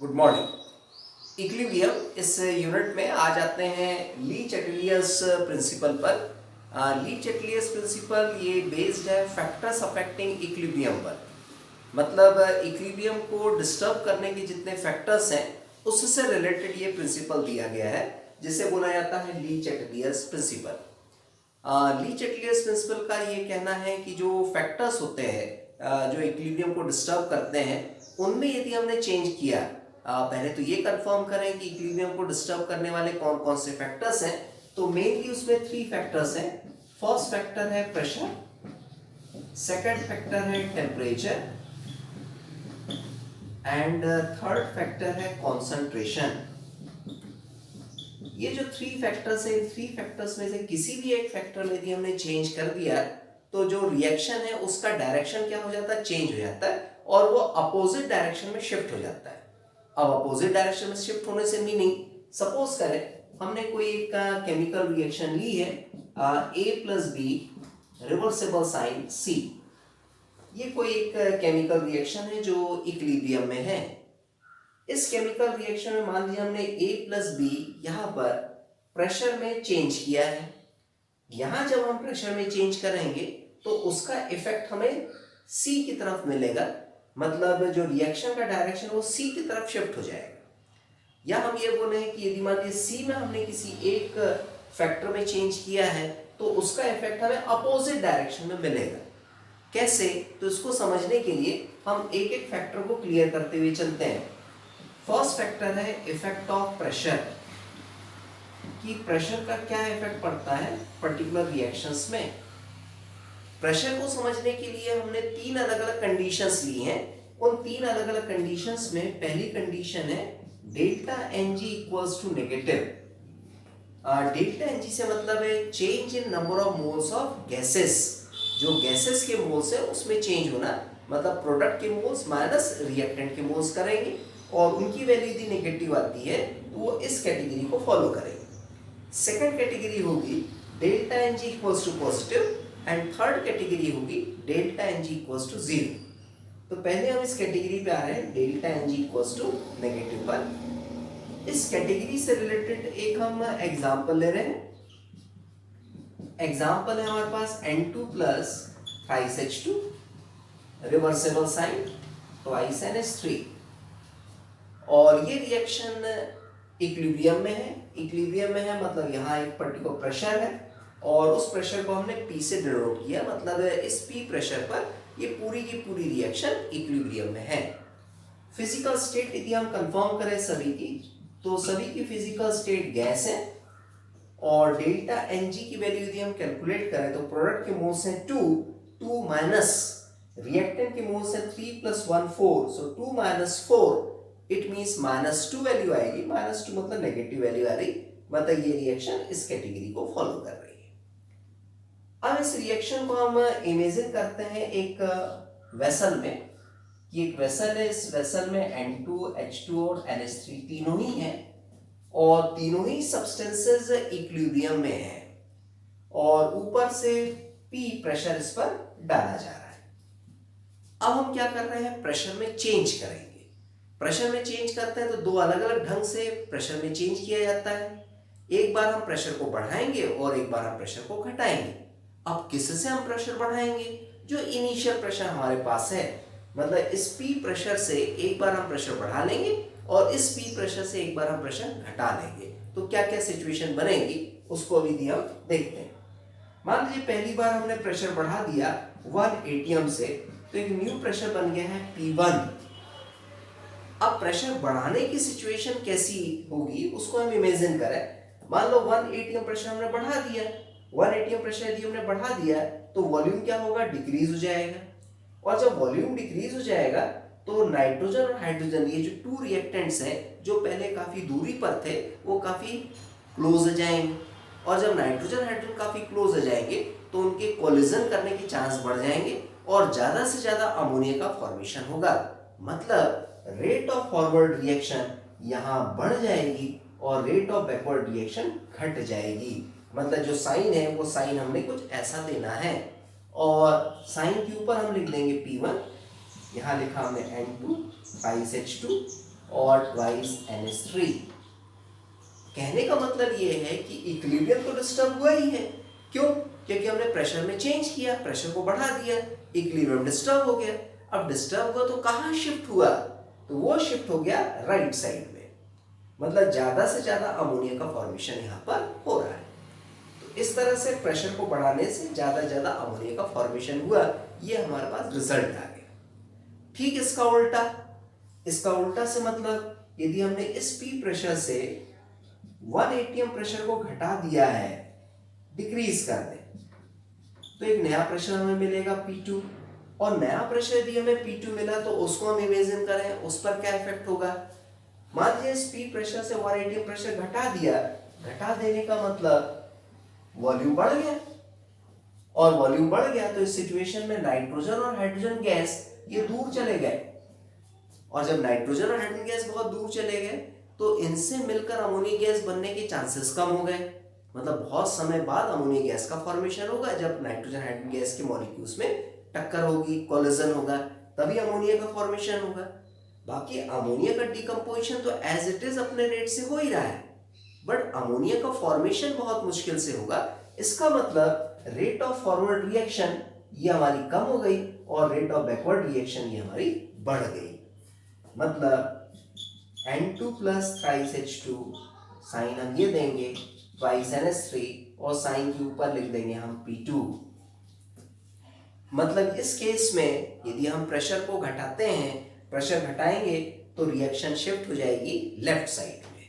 Good morning. Equilibrium इस unit में आ जाते हैं ली चैटलियस प्रिंसिपल पर। ली चैटलियस प्रिंसिपल ये बेस्ड है फैक्टर्स अफेक्टिंग इक्विलिब्रियम पर। मतलब इक्विलिब्रियम को डिस्टर्ब करने के जितने फैक्टर्स हैं उससे रिलेटेड ये प्रिंसिपल दिया गया है, जिसे बोला जाता है ली चैटलियस प्रिंसिपल। ली चैटलियस प्रिंसिपल का ये कहना है कि जो फैक्टर्स होते हैं जो इक्विलिब्रियम को डिस्टर्ब करते हैं, उनमें यदि हमने चेंज किया, पहले तो ये कंफर्म करें कि इक्विलिब्रियम को डिस्टर्ब करने वाले कौन कौन से फैक्टर्स हैं। तो मेनली उसमें 3 फैक्टर्स हैं। फर्स्ट फैक्टर है प्रेशर, सेकंड फैक्टर है टेम्परेचर एंड थर्ड फैक्टर है कॉन्सेंट्रेशन। ये जो 3 फैक्टर्स है, इन 3 फैक्टर्स में से किसी भी एक फैक्टर में यदि हमने चेंज कर दिया तो जो रिएक्शन है उसका डायरेक्शन क्या हो जाता है, चेंज हो जाता है और वो अपोजिट डायरेक्शन में शिफ्ट हो जाता है। अब अपोजिट डायरेक्शन में शिफ्ट होने से मीनिंग, सपोज करें हमने कोई एक केमिकल रिएक्शन ली है, A+B रिवर्सिबल साइन C। ये कोई एक केमिकल रिएक्शन है जो इक्विलिब्रियम में है। इस केमिकल रिएक्शन में मान लिया हमने A+B यहाँ पर प्रेशर में चेंज किया है। यहाँ जब हम प्रेशर में चेंज करेंगे तो उसका इफेक्ट हमें C की तरफ मिलेगा, मतलब जो रिएक्शन का डायरेक्शन वो C की तरफ शिफ्ट हो जाएगा। या हम ये बोले कि यदि मान लीजिए C में हमने किसी एक फैक्टर में चेंज किया है तो उसका इफेक्ट हमें अपोजिट डायरेक्शन में मिलेगा। कैसे, तो इसको समझने के लिए हम एक एक फैक्टर को क्लियर करते हुए चलते हैं। फर्स्ट फैक्टर है इफेक्ट ऑफ प्रेशर, कि प्रेशर का क्या इफेक्ट पड़ता है पर्टिकुलर रिएक्शंस में। प्रेशर को समझने के लिए हमने 3 अलग अलग कंडीशंस ली हैं। उन 3 अलग अलग कंडीशंस में पहली कंडीशन है delta Ng equals to negative. Delta Ng से मतलब है change in number of moles of gases. जो गैसेस के मोल्स है उसमें चेंज होना, मतलब प्रोडक्ट के मोल्स माइनस रिएक्टेंट के मोल्स करेंगे और उनकी वैल्यू यदि नेगेटिव आती है तो वो इस कैटेगरी को फॉलो करेंगे। सेकंड कैटेगरी होगी delta Ng equals to positive and third category होगी डेल्टा Ng इक्वल्स टू 0। तो पहले हम इस कैटेगरी पे आ रहे हैं delta Ng equals to negative पर। इस कैटेगरी से रिलेटेड एक हम एग्जांपल ले रहे हैं। एग्जांपल है हमारे पास N2 plus thrice H2 reversible sign twice NH3, और ये रिएक्शन इक्विलिब्रियम में है। इक्विलिब्रियम में है मतलब यहाँ एक पर्टिकुलर प्रेशर है और उस प्रेशर को हमने P से डिनोट किया, मतलब इस P प्रेशर पर ये पूरी की पूरी रिएक्शन इक्विलिब्रियम में है। फिजिकल स्टेट यदि हम कंफर्म करें सभी की, तो सभी की फिजिकल स्टेट गैस है और डेल्टा Ng की वैल्यू यदि हम कैलकुलेट करें तो प्रोडक्ट के मोल्स हैं 2 माइनस रिएक्टेंट के मोल्स हैं 3 + 1 4, सो 2 - 4 इट मींस -2 वैल्यू आएगी। -2 मतलब नेगेटिव वैल्यू आ रही, मतलब ये रिएक्शन इस कैटेगरी को फॉलो कर रही है। अब इस रिएक्शन को हम इमेजिन करते हैं एक वेसल में। ये एक वेसल है, इस वेसल में N2 H2 और NH3 तीनों ही हैं और तीनों ही सब्सटेंसेस इक्विलिब्रियम में है और ऊपर से P प्रेशर इस पर डाला जा रहा है। अब हम क्या कर रहे हैं, प्रेशर में चेंज करेंगे। प्रेशर में चेंज करते हैं तो 2 अलग अलग ढंग से प्रेशर में चेंज किया जाता है। एक बार हम प्रेशर को बढ़ाएंगे और एक बार हम प्रेशर को घटाएंगे। अब किससे हम प्रेशर बढ़ाएंगे, जो इनिशियल प्रेशर हमारे पास है, मतलब इस P प्रेशर से एक बार हम प्रेशर बढ़ा लेंगे और इस P प्रेशर से एक बार हम प्रेशर घटा लेंगे। तो क्या क्या सिचुएशन बनेगी उसको अभी हम देखते हैं। मान लीजिए पहली बार हमने प्रेशर बढ़ा दिया 1 atm से, तो एक न्यू प्रेशर बन गया है P1। अब प्रेशर बढ़ाने की सिचुएशन कैसी होगी उसको हम इमेजिन करें। मान लो 1 atm प्रेशर हमने बढ़ा दिया, 1 atm प्रेशर यदि हमने बढ़ा दिया तो वॉल्यूम क्या होगा, डिक्रीज हो जाएगा। और जब वॉल्यूम डिक्रीज हो जाएगा तो नाइट्रोजन और हाइड्रोजन, ये जो 2 रिएक्टेंट्स हैं जो पहले काफी दूरी पर थे, वो काफी क्लोज हो जाएंगे और जब नाइट्रोजन हाइड्रोजन काफी क्लोज हो जाएंगे तो उनके कोलिजन करने के चांस बढ़ जाएंगे और ज्यादा से ज्यादा अमोनिया का फॉर्मेशन होगा। मतलब रेट ऑफ फॉरवर्ड रिएक्शन यहाँ बढ़ जाएगी और रेट ऑफ बैकवर्ड रिएक्शन घट जाएगी। मतलब जो साइन है वो साइन हमने कुछ ऐसा देना है और साइन के ऊपर हम लिख देंगे P1, यहाँ लिखा हमने N2 थ्राइस H2 और ट्वाइस NH3। कहने का मतलब ये है कि इक्विलिब्रियम तो डिस्टर्ब हुआ ही है। क्यों? क्योंकि हमने प्रेशर में चेंज किया, प्रेशर को बढ़ा दिया, इक्विलिब्रियम डिस्टर्ब हो गया। अब डिस्टर्ब हुआ तो कहाँ शिफ्ट हुआ? तो वो शिफ्ट हो गया राइट साइड में। मतलब ज्यादा से ज्यादा अमोनिया का फॉर्मेशन यहाँ पर हो रहा है। तो इस तरह से प्रेशर को बढ़ाने से ज्यादा अमोनिया का फॉर्मेशन हुआ। ये हमारे पास रिजल्ट आ गया। ठीक इसका उल्टा, इसका उल्टा से मतलब यदि हमने इस पी प्रेशर से 1 atm प्रेशर को घटा दिया है, डिक्रीज कर दे, तो एक नया प्रेशर हमें मिलेगा P2। और नया प्रेशर यदि हमें P2 मिला तो उसको हम इमेजिन करें उस पर क्या इफेक्ट होगा। मान लीजिए इस पी प्रेशर से 1 atm प्रेशर घटा दिया, घटा देने का मतलब वॉल्यूम बढ़ गया, और वॉल्यूम बढ़ गया तो इस सिचुएशन में नाइट्रोजन और हाइड्रोजन गैस ये दूर चले गए। और जब नाइट्रोजन और हाइड्रोजन गैस बहुत दूर चले गए तो इनसे मिलकर अमोनिया गैस बनने के चांसेस कम हो गए। मतलब बहुत समय बाद अमोनिया गैस का फॉर्मेशन होगा। जब नाइट्रोजन हाइड्रोजन गैस के मॉलिक्यूल्स में टक्कर होगी, कोलिजन होगा, तभी अमोनिया का फॉर्मेशन होगा। बाकी अमोनिया का डिकम्पोजिशन तो एज इट इज अपने रेट से हो ही रहा है, बट अमोनिया का फॉर्मेशन बहुत मुश्किल से होगा। इसका मतलब रेट ऑफ फॉरवर्ड रिएक्शन ये हमारी कम हो गई और रेट ऑफ बैकवर्ड रिएक्शन ये हमारी बढ़ गई। मतलब N2 plus thrice H2, sign हम ये देंगे ट्वाइस NH3 और साइन के ऊपर लिख देंगे हम P2। मतलब इस केस में यदि हम प्रेशर को घटाते हैं, प्रेशर घटाएंगे तो रिएक्शन शिफ्ट हो जाएगी लेफ्ट साइड में।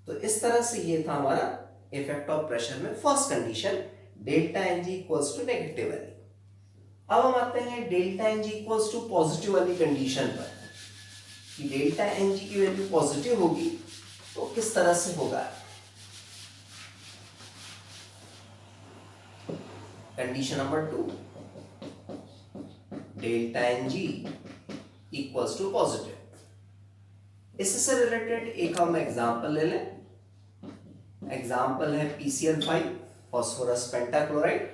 तो इस तरह से ये था हमारा इफेक्ट ऑफ प्रेशर में first condition, delta Ng equals to negative वाली। अब हम आते हैं delta Ng equals to positive वाली कंडीशन पर कि डेल्टा Ng की वैल्यू पॉजिटिव होगी तो किस तरह से होगा। Condition number 2, delta Ng equals to positive. इससे रिलेटेड एक हम एग्जांपल ले लें। एग्जांपल है PCl5 फास्फोरस पेंटाक्लोराइड,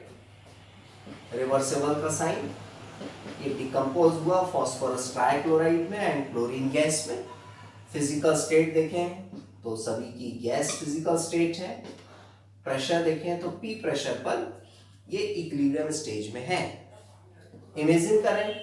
रिवर्सिबल का साइन, ये डिकम्पोज हुआ फास्फोरस ट्राइक्लोराइड में एंड क्लोरीन गैस में। फिजिकल स्टेट देखें तो सभी की गैस फिजिकल स्टेट है। प्रेशर देखें तो P प्रेशर पर ये इक्विलिब्रियम स्टेज में है। इमेजिन करें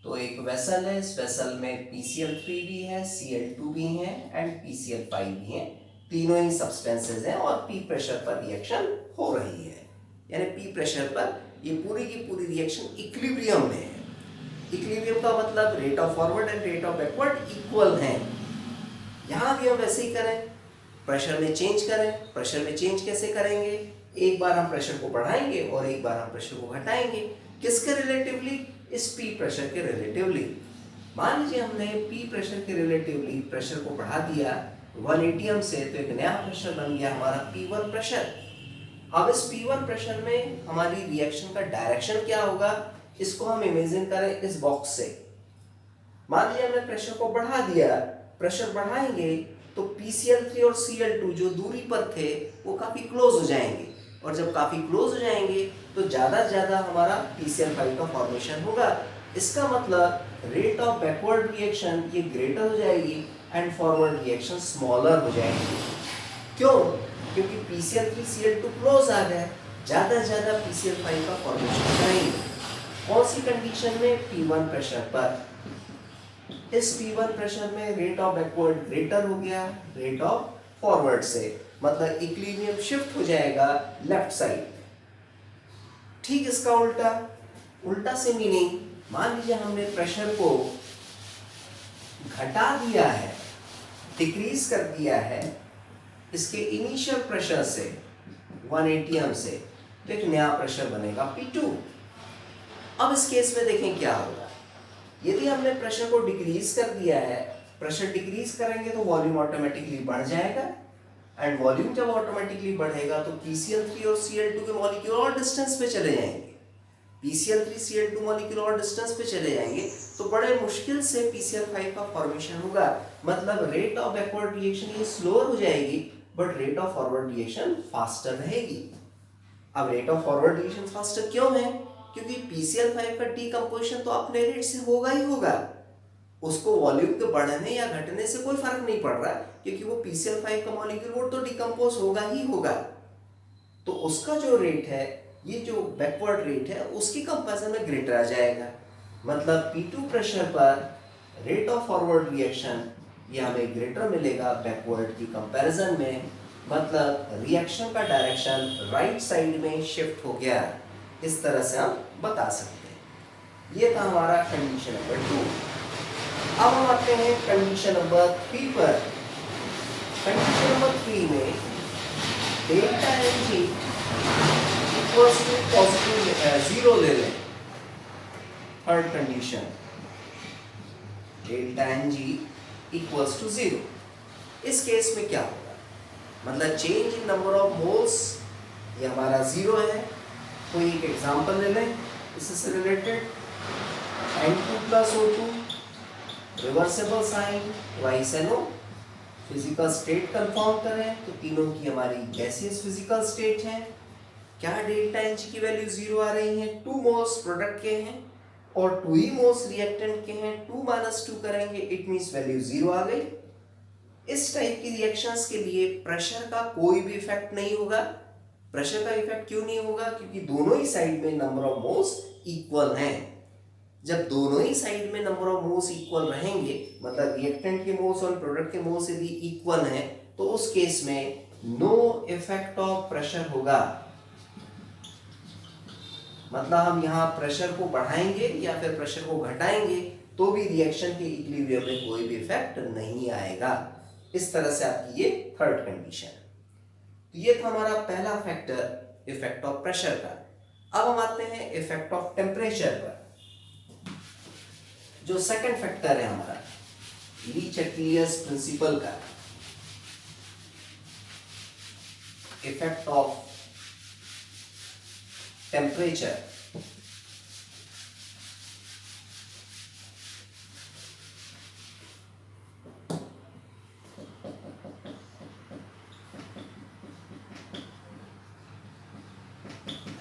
तो एक वेसल है, इस वेसल में PCl3 भी है, Cl2 भी है एंड PCl5 भी है। तीनों ही सब्सटेंसेस हैं और P प्रेशर पर रिएक्शन हो रही है। यानी P प्रेशर पर ये पूरी की पूरी रिएक्शन इक्विलिब्रियम में है। इक्विलिब्रियम का मतलब rate of forward and rate of backward equal हैं। यहाँ भी हम वैसे ही करें, प्रेशर में चेंज करें। प्रेशर में चेंज कैसे करेंगे? एक बार हम प्रेशर को बढ़ाएंगे और एक बार हम प्रेशर को घटाएंगे। किसके रिलेटिवली? इस पी प्रेशर के रिलेटिवली। मान लीजिए हमने पी प्रेशर के रिलेटिवली प्रेशर को बढ़ा दिया 1 atm से, तो एक नया प्रेशर बन गया हमारा P1 प्रेशर। अब इस P1 प्रेशर में हमारी रिएक्शन का डायरेक्शन क्या होगा, इसको हम इमेजिन करें इस बॉक्स से। मान लीजिए हमने प्रेशर को बढ़ा दिया, प्रेशर बढ़ाएंगे तो PCl3 और Cl2 जो दूरी पर थे वो काफी क्लोज हो जाएंगे, और जब काफी क्लोज हो जाएंगे तो ज्यादा से ज्यादा हमारा PCl5 का फॉर्मेशन होगा। इसका मतलब रेट ऑफ बैकवर्ड रिएक्शन ये ग्रेटर हो जाएगी एंड फॉरवर्ड रिएक्शन स्मॉलर हो जाएगी। क्यों? क्योंकि PCl3 Cl2 क्लोज आ गए, ज्यादा से ज्यादा PCl5 का फॉर्मेशन करेंगे। कौन सी कंडीशन में? P1 प्रेशर पर। इस P1 प्रेशर में रेट ऑफ बैकवर्ड ग्रेटर हो गया रेट ऑफ फॉरवर्ड से, मतलब इक्विलिब्रियम शिफ्ट हो जाएगा लेफ्ट साइड। ठीक इसका उल्टा, उल्टा से मीनिंग मान लीजिए हमने प्रेशर को घटा दिया है, डिक्रीज कर दिया है इसके इनिशियल प्रेशर से 1 atm से, तो एक नया प्रेशर बनेगा P2। अब इस केस में देखें क्या होगा। यदि हमने प्रेशर को डिक्रीज कर दिया है, प्रेशर डिक्रीज करेंगे तो वॉल्यूम ऑटोमेटिकली बढ़ जाएगा, एंड वॉल्यूम जब ऑटोमेटिकली बढ़ेगा तो PCl3 और Cl2 के मॉलिक्यूल और डिस्टेंस पे चले जाएंगे। PCl3 Cl2 मॉलिक्यूल और डिस्टेंस पे चले जाएंगे तो बड़े मुश्किल से PCl5 का फॉर्मेशन होगा। मतलब रेट ऑफ बैकवर्ड रिएक्शन ये स्लोअर हो जाएगी, but rate of forward reaction faster रहेगी। अब rate of forward reaction faster क्यों है? क्योंकि PCl5 का डीकंपोजिशन तो अपने रेट से होगा ही होगा। उसको वॉल्यूम के बढ़ने या घटने से कोई फर्क नहीं पड़ रहा, क्योंकि वो PCl5 का मॉलिक्यूल वो तो डिकम्पोज होगा ही होगा। तो उसका जो रेट है, ये जो बैकवर्ड रेट है, उसकी कंपैरिजन में ग्रेटर आ जाएगा। मतलब P2 प्रेशर पर रेट ऑफ फॉरवर्ड रिएक्शन ये हमें ग्रेटर मिलेगा बैकवर्ड की कंपैरिजन में। मतलब रिएक्शन का डायरेक्शन राइट साइड में शिफ्ट हो गया। इस तरह से हम बता सकते हैं। ये था हमारा कंडीशन नंबर 2। अब हम आते हैं कंडीशन नंबर 3 पर। कंडीशन नंबर 3 में delta Ng equals to positive 0 ले लें। Third condition, delta Ng equals to 0। इस केस में क्या होगा, मतलब change in number of moles ये हमारा 0 है। कोई एक एग्जांपल ले लें इससे related. N2 plus O2, reversible sign, twice NO। Physical state confirm करें तो तीनों की हमारी गैसियस फिजिकल स्टेट है। क्या डेल्टा Ng की वैल्यू 0 आ रही है? 2 मोल्स प्रोडक्ट के हैं और 2 ही मोल्स रिएक्टेंट के हैं। 2 - 2 करेंगे, इट मींस वैल्यू 0 आ गई। इस टाइप की रिएक्शंस के लिए प्रेशर का कोई भी इफेक्ट नहीं होगा। प्रेशर का इफेक्ट क्यों नहीं होगा? क्योंकि दोनों ही साइड में नंबर ऑफ मोल्स इक्वल हैं। जब दोनों ही साइड में नंबर ऑफ मोल्स इक्वल रहेंगे, मतलब रिएक्टेंट के मोल्स और प्रोडक्ट के मोल्स यदि इक्वल हैं, तो उस केस में नो इफेक्ट ऑफ प्रेशर होगा। मतलब हम यहाँ प्रेशर को बढ़ाएंगे या फिर प्रेशर को घटाएंगे तो भी रिएक्शन के इक्विलिब्रियम में कोई भी इफेक्ट नहीं आएगा। इस तरह से आपकी ये थर्ड कंडीशन है। तो ये था हमारा पहला फैक्टर इफेक्ट ऑफ प्रेशर का। अब हम आते हैं इफेक्ट ऑफ टेम्परेचर पर। जो सेकंड फैक्टर है हमारा ली-चैटलियर्स प्रिंसिपल का, effect of temperature.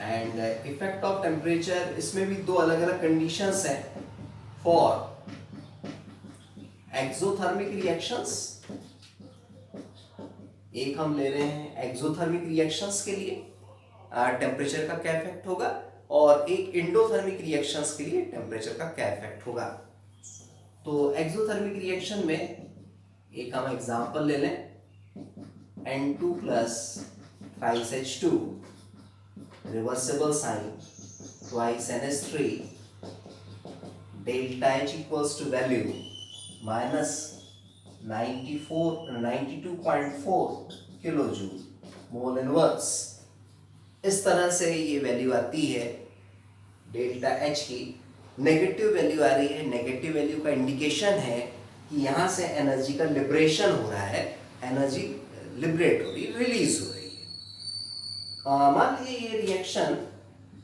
And effect of temperature, इसमें भी दो अलग अलग कंडीशंस हैं फॉर एक्सोथर्मिक रिएक्शंस। एक हम ले रहे हैं एक्सोथर्मिक रिएक्शंस के लिए टेम्परेचर का क्या इफेक्ट होगा, और एक एंडोथर्मिक रिएक्शंस के लिए टेम्परेचर का क्या इफेक्ट होगा। तो एक्सोथर्मिक रिएक्शन में एक हम एग्जांपल ले लें, N2 plus thrice H2, reversible sign, twice NH3, delta H equals to value minus 92.4 kilo joule mole inverse. इस तरह से ये वैल्यू आती है डेल्टा H की। नेगेटिव वैल्यू आ रही है। नेगेटिव वैल्यू का इंडिकेशन है कि यहाँ से एनर्जी का लिबरेशन हो रहा है, एनर्जी लिबरेट हो रही है, रिलीज हो रही है। मान लीजिए ये रिएक्शन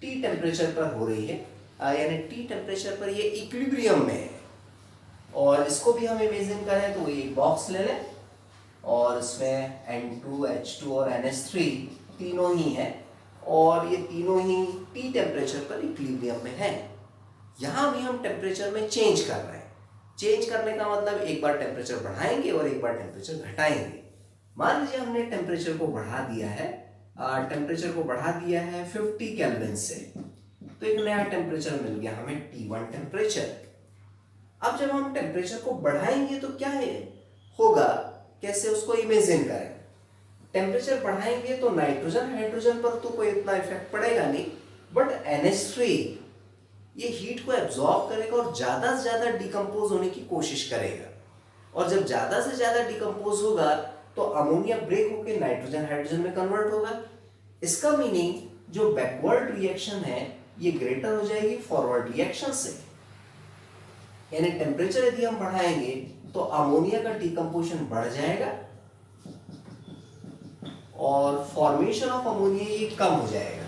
T टेम्परेचर पर हो रही है, यानी T टेम्परेचर पर ये इक्विलिब्रियम में है। और इसको भी हम इमेजिन करें तो ये बॉक्स ले लें और इसमें N2, H2 और NH3 तीनों ही हैं, और ये तीनों ही T टेम्परेचर पर इक्विलिब्रियम में है। यहाँ भी हम टेम्परेचर में चेंज कर रहे हैं। चेंज करने का मतलब एक बार टेम्परेचर बढ़ाएंगे और एक बार टेम्परेचर घटाएंगे। मान लीजिए हमने टेम्परेचर को बढ़ा दिया है, 50 केल्विन से, तो एक नया टेम्परेचर मिल गया हमें T1 टेम्परेचर। अब जब हम टेम्परेचर को बढ़ाएंगे तो क्या होगा, कैसे उसको इमेजिन करें। टेम्परेचर बढ़ाएंगे तो नाइट्रोजन हाइड्रोजन पर तो कोई इतना इफेक्ट पड़ेगा नहीं, बट NH3 ये हीट को एब्जॉर्ब करेगा और ज़्यादा से ज़्यादा डिकम्पोज होने की कोशिश करेगा। और जब ज़्यादा से ज़्यादा डिकम्पोज होगा तो अमोनिया ब्रेक होकर नाइट्रोजन हाइड्रोजन में कन्वर्ट होगा। इसका मीनिंग जो बैकवर्ड रिएक्शन है ये ग्रेटर हो जाएगी फॉरवर्ड रिएक्शन से। यानी टेम्परेचर यदि हम बढ़ाएंगे तो अमोनिया का डिकम्पोजिशन बढ़ जाएगा और फॉर्मेशन ऑफ अमोनिया ये कम हो जाएगा।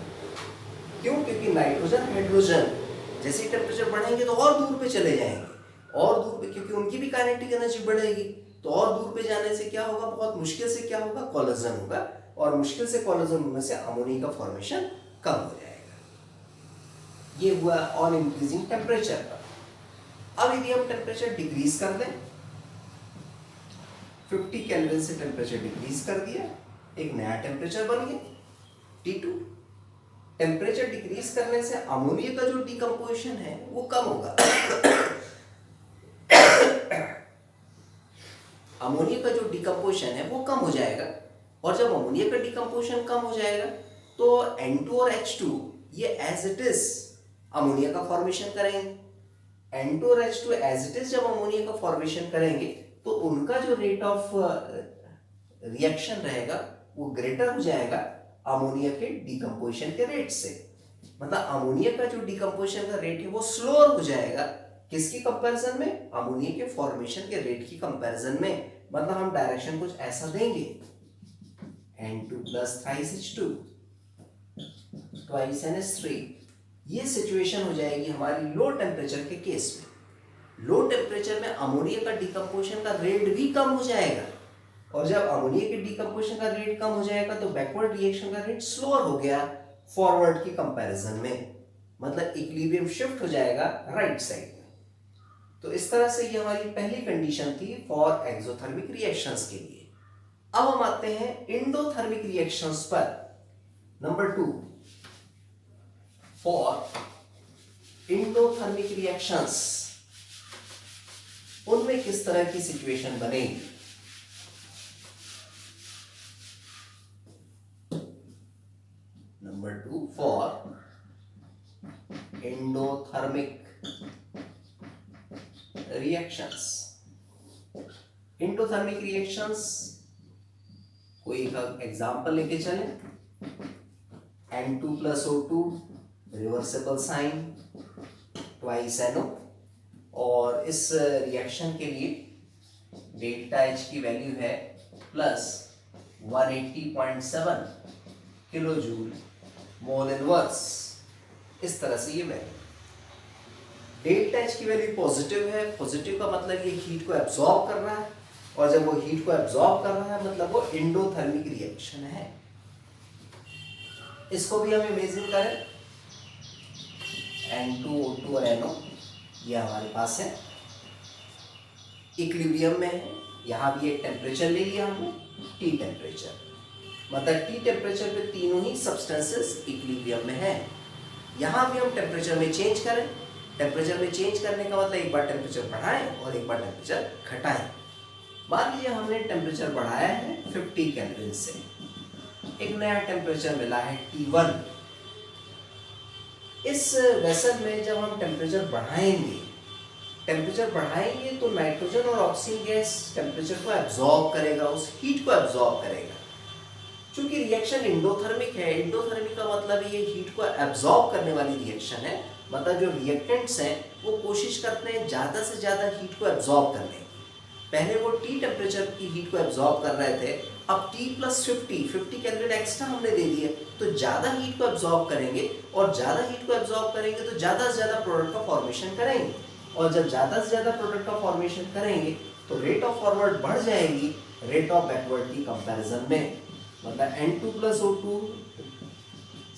क्यों? क्योंकि नाइट्रोजन हाइड्रोजन जैसे ही टेम्परेचर बढ़ेंगे तो और दूर पे चले जाएंगे, और दूर पे, क्योंकि उनकी भी काइनेटिक एनर्जी बढ़ेगी। तो और दूर पे जाने से क्या होगा, बहुत मुश्किल से क्या होगा, कोलिजन होगा, और मुश्किल से कोलिजन होने से अमोनिया का फॉर्मेशन कम हो जाएगा। ये हुआ ऑन इंक्रीजिंग टेम्परेचर का। अब यदि हम टेम्परेचर डिक्रीज कर दें, 50 केल्विन से टेम्परेचर डिक्रीज कर दिया, एक नया टेम्परेचर बन गया T2। टेम्परेचर डिक्रीज करने से अमोनिया का जो डिकम्पोजिशन है वो कम होगा। अमोनिया का जो डिकम्पोजिशन है वो कम हो जाएगा, और जब अमोनिया का डिकम्पोजिशन कम हो जाएगा तो N2 और H2 ये एज इट इज अमोनिया का फॉर्मेशन करेंगे। N2 और H2 एज इट इज जब अमोनिया का फॉर्मेशन करेंगे तो उनका जो रेट ऑफ रिएक्शन रहेगा वो ग्रेटर हो जाएगा अमोनिया के डिकम्पोजिशन के रेट से। मतलब अमोनिया का जो डिकम्पोजिशन का रेट है वो स्लोअर हो जाएगा, किसकी कंपैरिजन में? अमोनिया के फॉर्मेशन के रेट की कंपैरिजन में। मतलब हम डायरेक्शन कुछ ऐसा देंगे, N2 plus thrice H2 twice NH3। ये सिचुएशन हो जाएगी हमारी लो टेम्परेचर के केस में। लो टेम्परेचर में अमोनिया का डिकम्पोजिशन का रेट भी कम हो जाएगा, और जब अमोनिया के डिकम्पोजिशन का रेट कम हो जाएगा तो बैकवर्ड रिएक्शन का रेट स्लोअर हो गया फॉरवर्ड की कंपैरिजन में। मतलब इक्विलिब्रियम शिफ्ट हो जाएगा राइट साइड में। तो इस तरह से ये हमारी पहली कंडीशन थी फॉर एक्सोथर्मिक रिएक्शंस के लिए। अब हम आते हैं इंडोथर्मिक रिएक्शंस पर। नंबर 2, फॉर इंडोथर्मिक रिएक्शंस, उनमें किस तरह की सिचुएशन बनेगी। Number 2, for endothermic reactions. Endothermic reactions कोई एग्जांपल लेके चले, N2 plus O2 reversible sign twice NO, और इस रिएक्शन के लिए डेल्टा H की वैल्यू है plus 180.7 kilo joule mole inverse. इस तरह से ये वैल्यू, डेल्टा H की वैल्यू पॉजिटिव है। पॉजिटिव का मतलब ये हीट को एब्जॉर्ब कर रहा है, और जब वो हीट को एब्जॉर्ब कर रहा है मतलब वो इंडोथर्मिक रिएक्शन है। इसको भी हम इमेजिन करें, N2 O2 और NO ये हमारे पास है, इक्विलिब्रियम में है। यहाँ भी एक टेम्परेचर ले लिया हमने, T टेम्परेचर। मतलब T टेम्परेचर पे तीनों ही सब्सटेंसेस इक्विलिब्रियम में है। यहाँ भी हम टेम्परेचर में चेंज करें, टेम्परेचर में चेंज करने का मतलब एक बार टेम्परेचर बढ़ाएं और एक बार टेम्परेचर घटाएं। मान लीजिए हमने टेम्परेचर बढ़ाया है 50 केल्विन से, एक नया टेम्परेचर मिला है T1। इस वेसल में जब हम टेम्परेचर बढ़ाएंगे तो नाइट्रोजन और ऑक्सीजन गैस टेम्परेचर को एब्जॉर्ब करेगा, उस हीट को एब्जॉर्ब करेगा। क्योंकि रिएक्शन इंडोथर्मिक है, इंडोथर्मिक का मतलब ये हीट को एब्जॉर्ब करने वाली रिएक्शन है। मतलब जो रिएक्टेंट्स हैं वो कोशिश करते हैं ज़्यादा से ज़्यादा हीट को एब्जॉर्ब करने की। पहले वो T टेम्परेचर की हीट को एब्जॉर्ब कर रहे थे, अब T प्लस 50 केल्विन एक्स्ट्रा हमने दे दिए तो ज़्यादा हीट को एब्जॉर्ब करेंगे, और ज़्यादा हीट को एब्जॉर्ब करेंगे तो ज़्यादा से ज़्यादा प्रोडक्ट का फॉर्मेशन करेंगे, और जब ज़्यादा से ज़्यादा प्रोडक्ट का फॉर्मेशन करेंगे तो रेट ऑफ फॉरवर्ड बढ़ जाएगी रेट ऑफ बैकवर्ड की कंपैरिजन में। मतलब N2 प्लस O2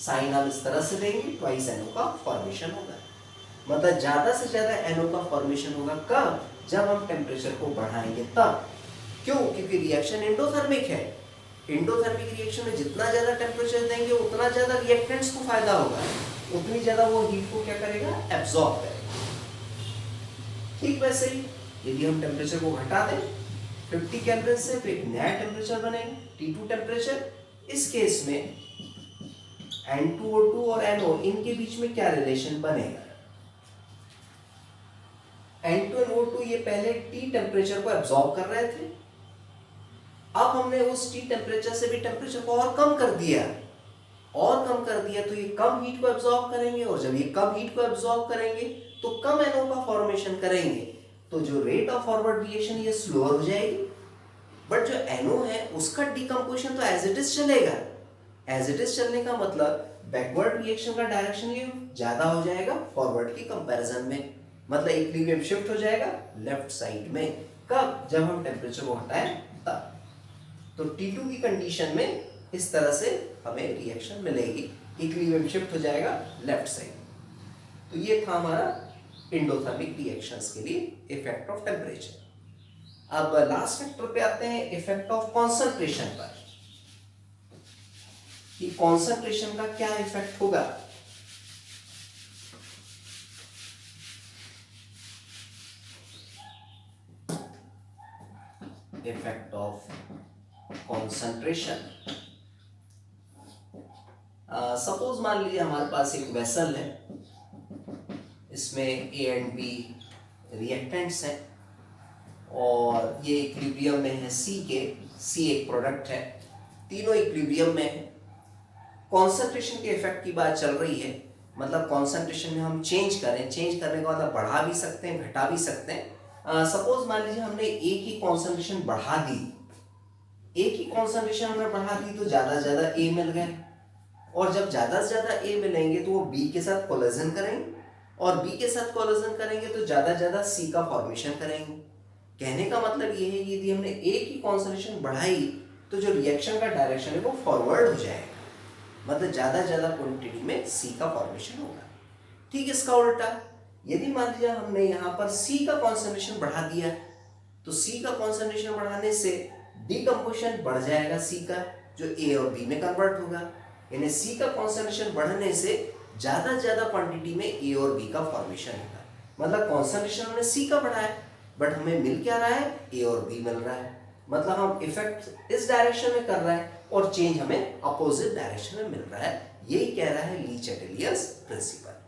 साइन हम इस तरह से देंगे, ट्वाइस NO का फॉर्मेशन होगा। मतलब ज़्यादा से ज़्यादा NO का फॉर्मेशन होगा कब? जब हम टेम्परेचर को बढ़ाएंगे तब। क्यों? क्योंकि रिएक्शन इंडोथर्मिक है। इंडोथर्मिक रिएक्शन में जितना ज़्यादा टेम्परेचर देंगे उतना ज़्यादा रिएक्टेंट्स को फायदा होगा, उतनी ज़्यादा वो हीट को क्या करेगा? एब्जॉर्ब करेगा। ठीक वैसे ही यदि हम टेम्परेचर को घटा दें 50 केल्विन से तो एक नया टेम्परेचर बनेगा T2 टेम्परेचर। इस केस में N2O2 और NO इनके बीच में क्या रिलेशन बनेगा? N2 और O2 ये पहले T टेम्परेचर को एब्जॉर्ब कर रहे थे, अब हमने उस T टेम्परेचर से भी टेम्परेचर को और कम कर दिया, तो ये कम हीट को एब्जॉर्ब करेंगे, और जब ये कम हीट को एब्जॉर्ब करेंगे तो कम NO का फॉर्मेशन करेंगे, तो जो रेट ऑफ फॉरवर्ड रिएक्शन ये स्लोअर हो जाएगी। बट जो NO है उसका डिकम्पोजिशन तो एज इट इज चलेगा। एज इट इज चलने का मतलब बैकवर्ड रिएक्शन का डायरेक्शन ये ज्यादा हो जाएगा फॉरवर्ड की कंपैरिजन में। मतलब इक्विलिब्रियम शिफ्ट हो जाएगा लेफ्ट साइड में। कब? जब हम टेम्परेचर को हटाएं तब। तो T2 की कंडीशन में इस तरह से हमें रिएक्शन मिलेगी, इक्विलिब्रियम शिफ्ट हो जाएगा लेफ्ट साइड। तो ये था हमारा इंडोथर्मिक रिएक्शंस के लिए इफेक्ट ऑफ टेम्परेचर। अब लास्ट फैक्टर पे आते हैं, इफेक्ट ऑफ कॉन्सेंट्रेशन पर, कि कॉन्सेंट्रेशन का क्या इफेक्ट होगा। Effect of concentration. सपोज मान लीजिए हमारे पास एक वेसल है, इसमें ए एंड बी रिएक्टेंट्स हैं और ये इक्विलिब्रियम में है सी के, सी एक प्रोडक्ट है, तीनों इक्विलिब्रियम में है। कॉन्सेंट्रेशन के इफेक्ट की बात चल रही है, मतलब कॉन्सेंट्रेशन में हम चेंज करें, चेंज करने का मतलब बढ़ा भी सकते हैं, घटा भी सकते हैं। सपोज मान लीजिए हमने ए की कॉन्सेंट्रेशन बढ़ा दी, ए की कॉन्सेंट्रेशन हमने बढ़ा दी तो ज़्यादा से ज़्यादा ए मिल गए, और जब ज़्यादा से ज़्यादा ए मिलेंगे तो वो बी के साथ कोलिजन करेंगे, और बी के साथ कोलिजन करेंगे तो ज़्यादा से ज़्यादा सी का फॉर्मेशन करेंगे। कहने का मतलब ये है कि यदि हमने ए की कॉन्सेंट्रेशन बढ़ाई तो जो रिएक्शन का डायरेक्शन है वो फॉरवर्ड हो जाएगा, मतलब ज़्यादा से ज़्यादा क्वांटिटी में सी का फॉर्मेशन होगा। ठीक, इसका उल्टा यदि मान लीजिए हमने यहाँ पर सी का कॉन्सेंट्रेशन बढ़ा दिया तो सी का कॉन्सेंट्रेशन बढ़ाने से डीकम्पोजिशन बढ़ जाएगा सी का, जो ए और बी में कन्वर्ट होगा। यानी सी का कॉन्सेंट्रेशन बढ़ने से ज़्यादा से ज़्यादा क्वांटिटी में ए और बी का फॉर्मेशन होगा। मतलब कॉन्सेंट्रेशन हमने सी का बढ़ाया बट हमें मिल क्या रहा है, ए और बी मिल रहा है, मतलब हम इफेक्ट इस डायरेक्शन में कर रहे हैं और चेंज हमें अपोजिट डायरेक्शन में मिल रहा है। यही कह रहा है ली चैटेलियर्स प्रिंसिपल।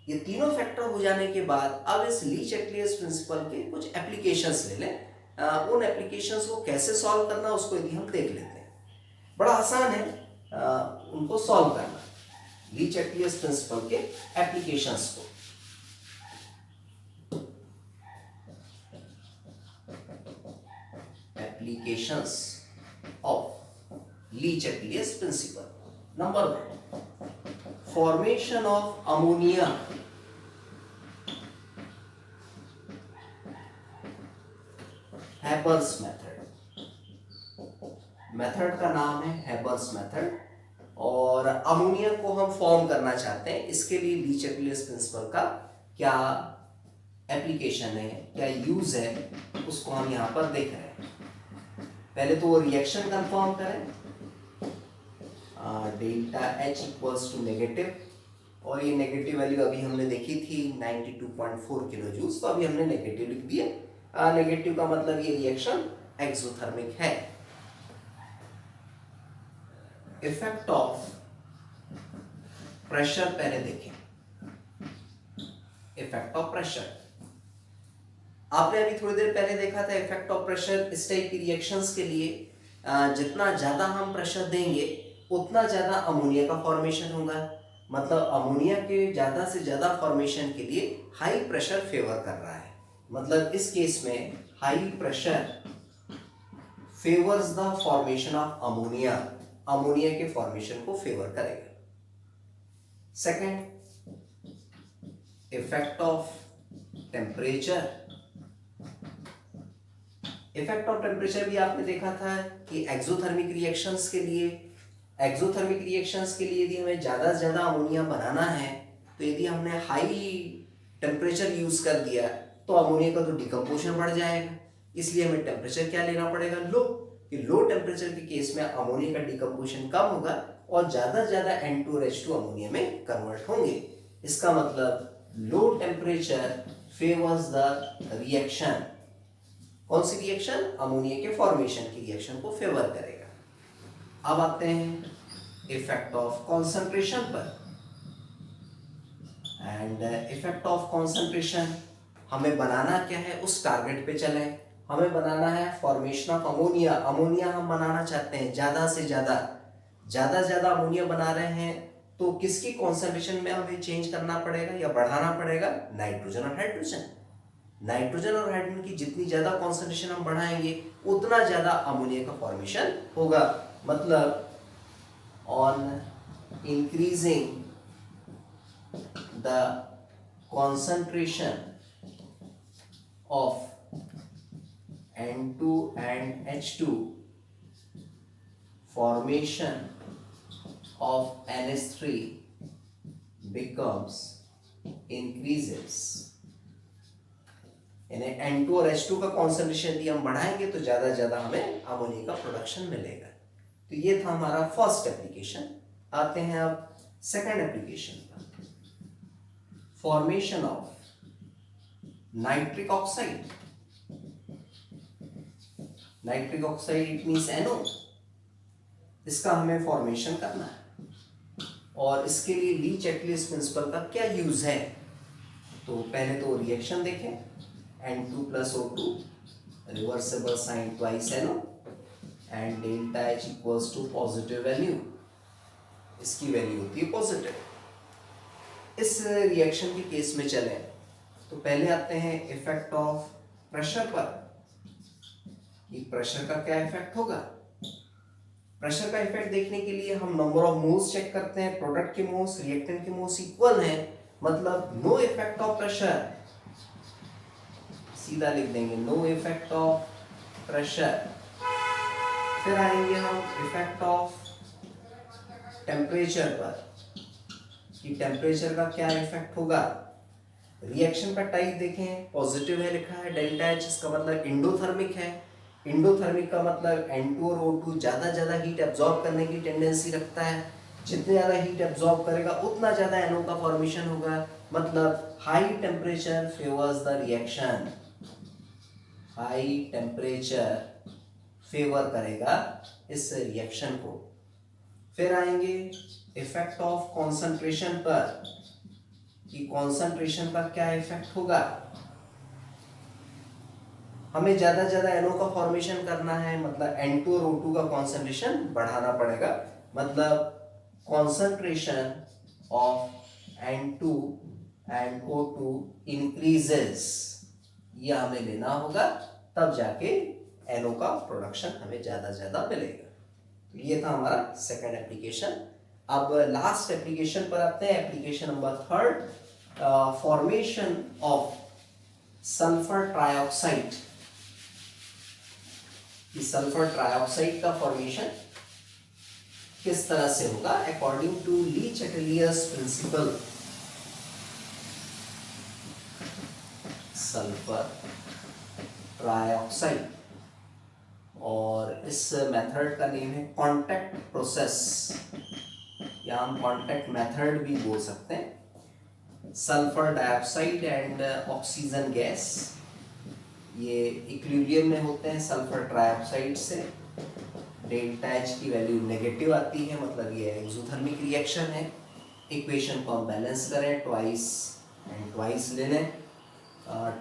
ये तीनों फैक्टर हो जाने के बाद अब इस ली चैटेलियर्स प्रिंसिपल के कुछ एप्लीकेशंस ले लें। उन एप्लीकेशंस को कैसे सॉल्व करना उसको यदि हम देख लेते हैं, बड़ा आसान है उनको सॉल्व करना, ली चैटेलियर्स प्रिंसिपल के एप्लीकेशंस को। Applications of Le Chatelier's principle. Number 1, formation of ammonia Haber's method. Method का नाम है हैबर्स मेथड, और अमोनिया को हम फॉर्म करना चाहते हैं। इसके लिए ली चैटेलियर्स प्रिंसिपल का क्या एप्लीकेशन है, क्या यूज है, उसको हम यहां पर देख रहे हैं। पहले तो वो रिएक्शन कंफर्म करें, delta H equals to negative, और ये नेगेटिव वैल्यू अभी हमने देखी थी 92.4 किलो जूल, तो अभी हमने नेगेटिव लिख दिया। नेगेटिव का मतलब ये रिएक्शन एक्सोथर्मिक है। इफेक्ट ऑफ प्रेशर पहले देखें। इफेक्ट ऑफ प्रेशर आपने अभी थोड़ी देर पहले देखा था। इफेक्ट ऑफ प्रेशर इस टाइप की रिएक्शंस के लिए जितना ज्यादा हम प्रेशर देंगे उतना ज्यादा अमोनिया का फॉर्मेशन होगा, मतलब अमोनिया के ज्यादा से ज्यादा फॉर्मेशन के लिए हाई प्रेशर फेवर कर रहा है। मतलब इस केस में high pressure favours the formation of ammonia, ammonia के फॉर्मेशन को फेवर करेगा। Second, effect of temperature. Effect of temperature भी आपने देखा था कि एक्सोथर्मिक रिएक्शंस के लिए यदि हमें ज़्यादा से ज़्यादा अमोनिया बनाना है तो यदि हमने हाई टेम्परेचर यूज़ कर दिया तो अमोनिया का तो डिकम्पोजिशन बढ़ जाएगा, इसलिए हमें टेम्परेचर क्या लेना पड़ेगा, लो। कि लो टेम्परेचर के केस में अमोनिया का डिकम्पोजिशन कम होगा और ज़्यादा से ज़्यादा N2 और H2 अमोनिया में कन्वर्ट होंगे। इसका मतलब low temperature favours the reaction. कौन सी रिएक्शन? अमोनिया के फॉर्मेशन की रिएक्शन को फेवर करेगा। अब आते हैं इफेक्ट ऑफ कॉन्सेंट्रेशन पर। एंड इफेक्ट ऑफ कॉन्सेंट्रेशन हमें बनाना क्या है, उस टारगेट पे चले। हमें बनाना है फॉर्मेशन ऑफ अमोनिया। अमोनिया हम बनाना चाहते हैं ज़्यादा से ज़्यादा अमोनिया बना रहे हैं, तो किसकी कॉन्सेंट्रेशन में हमें चेंज करना पड़ेगा या बढ़ाना पड़ेगा? नाइट्रोजन और हाइड्रोजन। नाइट्रोजन और हाइड्रोजन की जितनी ज़्यादा कॉन्सेंट्रेशन हम बढ़ाएंगे उतना ज़्यादा अमोनिया का फॉर्मेशन होगा। मतलब on increasing the concentration of N2 and H2, formation of NH3 becomes increases, यानी N2 और H2 का कॉन्सेंट्रेशन यदि हम बढ़ाएंगे तो ज्यादा ज्यादा हमें अमोनिया का प्रोडक्शन मिलेगा। तो ये था हमारा फर्स्ट एप्लीकेशन। आते हैं अब सेकंड एप्लीकेशन पर, formation of nitric oxide. Nitric oxide it means NO, इसका हमें फॉर्मेशन करना है और इसके लिए ली चैटलियस प्रिंसिपल का क्या यूज है। तो पहले तो रिएक्शन देखें, N2 plus O2 reversible sign twice NO and delta H equals to positive value, इसकी वैल्यू होती है पॉजिटिव। इस रिएक्शन के केस में चले तो पहले आते हैं इफेक्ट ऑफ प्रेशर पर, कि प्रेशर का क्या इफेक्ट होगा। प्रेशर का इफेक्ट देखने के लिए हम नंबर ऑफ मोल्स चेक करते हैं, प्रोडक्ट के मोल्स रिएक्टेंट के मोल्स इक्वल हैं, मतलब नो इफेक्ट ऑफ प्रेशर, सीधा लिख देंगे नो इफेक्ट ऑफ प्रेशर। फिर आएंगे हम इफेक्ट ऑफ टेम्परेचर पर, कि टेम्परेचर का क्या इफेक्ट होगा। रिएक्शन का टाइप देखें, पॉजिटिव है लिखा है डेल्टा एच, इसका मतलब इंडोथर्मिक है। इंडोथर्मिक का मतलब N2 और O2 ज्यादा हीट एब्जॉर्ब करने की टेंडेंसी रखता है, जितने ज्यादा हीट एब्जॉर्ब करेगा उतना ज्यादा NO का फॉर्मेशन होगा, मतलब high temperature favours the reaction, high temperature favour करेगा इस रिएक्शन को। फिर आएंगे इफेक्ट ऑफ कॉन्सेंट्रेशन पर, कि कॉन्सेंट्रेशन का क्या इफेक्ट होगा। हमें ज्यादा NO का फॉर्मेशन करना है, मतलब N2 और O2 का कॉन्सेंट्रेशन बढ़ाना पड़ेगा, मतलब concentration of N2 and O2 increases, ये हमें लेना होगा, तब जाके NO का प्रोडक्शन हमें ज्यादा मिलेगा। तो ये था हमारा सेकंड एप्लीकेशन। अब लास्ट एप्लीकेशन पर आते हैं, application number third, formation of sulphur trioxide. Sulphur trioxide का फॉर्मेशन किस तरह से होगा according to Le Chatelier's principle. Sulphur trioxide, और इस मेथड का नेम है कांटेक्ट प्रोसेस, या हम कांटेक्ट मेथड भी बोल सकते हैं। Sulphur dioxide and oxygen gas ये इक्विलिब्रियम में होते हैं सल्फर ट्राइऑक्साइड से। डेल्टा H की वैल्यू नेगेटिव आती है, मतलब ये एक्सोथर्मिक रिएक्शन है। इक्वेशन को हम बैलेंस करें, ट्वाइस एंड ट्वाइस ले लें,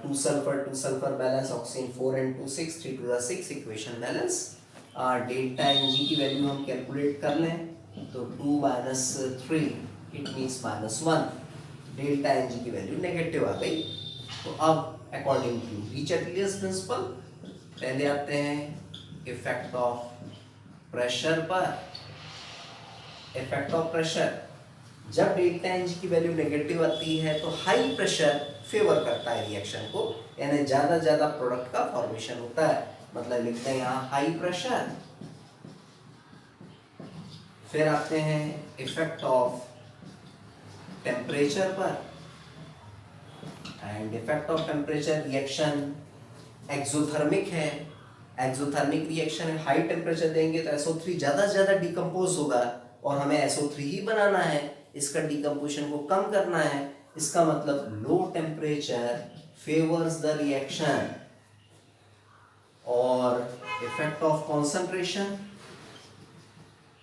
2 sulphur balance, oxygen 4 and 2 6, 3 to the 6 equation balance. Delta Ng की वैल्यू हम कैलकुलेट कर लें तो 2 - 3 इट मीन्स -1, डेल्टा Ng की वैल्यू नेगेटिव आ गई। तो अब according to Le Chatelier's principal पहले आते हैं इफेक्ट ऑफ प्रेशर पर। इफेक्ट ऑफ प्रेशर, जब डेल्टा Ng की वैल्यू नेगेटिव आती है तो हाई प्रेशर फेवर करता है रिएक्शन को, यानी ज्यादा प्रोडक्ट का फॉर्मेशन होता है, मतलब लिखते हैं यहाँ हाई प्रेशर। फिर आते हैं इफेक्ट ऑफ टेम्परेचर पर, and effect of temperature reaction exothermic है, एक्सोथर्मिक रिएक्शन है, हाई टेम्परेचर देंगे तो SO3 ज्यादा डिकम्पोज होगा और हमें SO3 ही बनाना है, इसका डिकम्पोजिशन को कम करना है, इसका मतलब low temperature favours the reaction. और इफेक्ट ऑफ कॉन्सेंट्रेशन,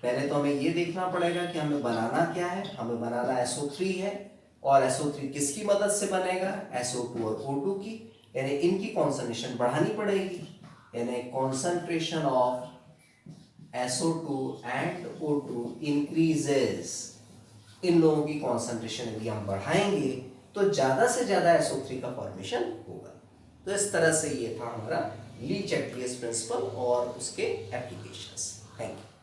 पहले तो हमें ये देखना पड़ेगा कि हमें बनाना क्या है, हमें बनाना SO3 है, और SO3 किसकी मदद से बनेगा, SO2 और O2 की, यानी इनकी कॉन्सेंट्रेशन बढ़ानी पड़ेगी, यानी concentration of SO2 and O2 increases. इन लोगों की कॉन्सेंट्रेशन यदि हम बढ़ाएंगे तो ज्यादा से ज्यादा SO3 का फॉर्मेशन होगा। तो इस तरह से ये था हमारा ली चैटलियस प्रिंसिपल और उसके एप्लीकेशंस। Thank you.